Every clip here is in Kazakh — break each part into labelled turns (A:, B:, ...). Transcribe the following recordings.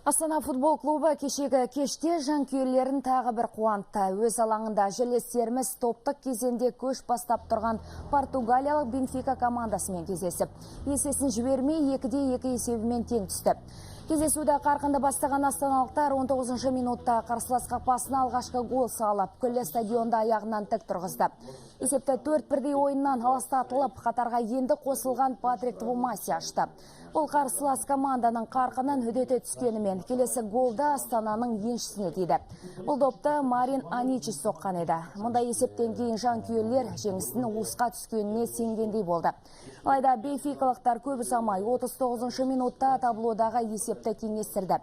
A: Астана футбол клубы кешегі кеште жанкүйерлерін тағы бір қуантты. Өз алаңында жерлестеріміз топтық кезеңде көш бастап тұрған португалиялық Бенфика командасымен кездесіп, есесін жібермей 2-2 есебімен тең түсті. Кездесуді қарқынды бастаған астаналықтар 19 минутта қарсылас қақпасына алғашқы гол салып, күллі стадионда аяғынан тік тұрғызды. Есепті 4-1 ойыннан алыстатылып, қатарға енді қосылған Патрик Твумаси ашты. Бұл қарсылас команданың қарқынын үдете түскенімен келесі голды Астананың еншісіне тиді. Бұл допты Марин Аничич соққан еді. Мұнда есептен кейін жанкүйерлер жеңістің уысқа түскеніне сенгендей болды. Алайда бенфикалықтар көп ұзамай 39 минутта таблодағы есепті теңестірді.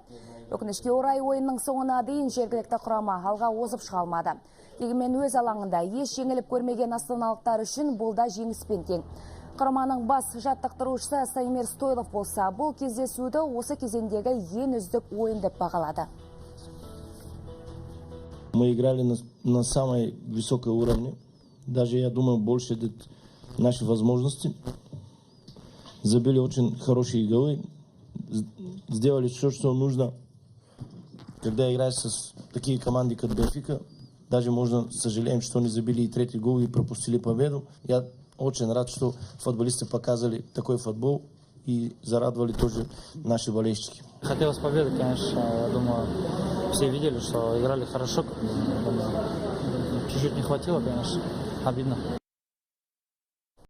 A: Өкінішке орай ойынның соңына дейін жергілікті құрама алға озып шыға алмады. Дегенмен өз алаңында еш жеңіліп көрмеген астаналықтар үшін бұл да жеңіспен тең. Құраманың бас жаттықтырушысы Саймир Стойлов болса, бұл кездесуді осы кезеңдегі ең үздік ойын деп бағалады.
B: Мы играли на самой высокой уровне. Даже, я думаю, больше наших возможностей. Забили очень хорошие голы. Сделали все, что нужно. Когда играешь с такими командами, как Бенфика, даже можно сожалеем, что не забили и третий гол и пропустили победу. Я очень рад, что футболисты показали такой футбол и зарадовали тоже наши болельщики.
C: Хотелось победы, конечно. Я думаю, все видели, что играли хорошо. Чуть-чуть не хватило, конечно. Обидно.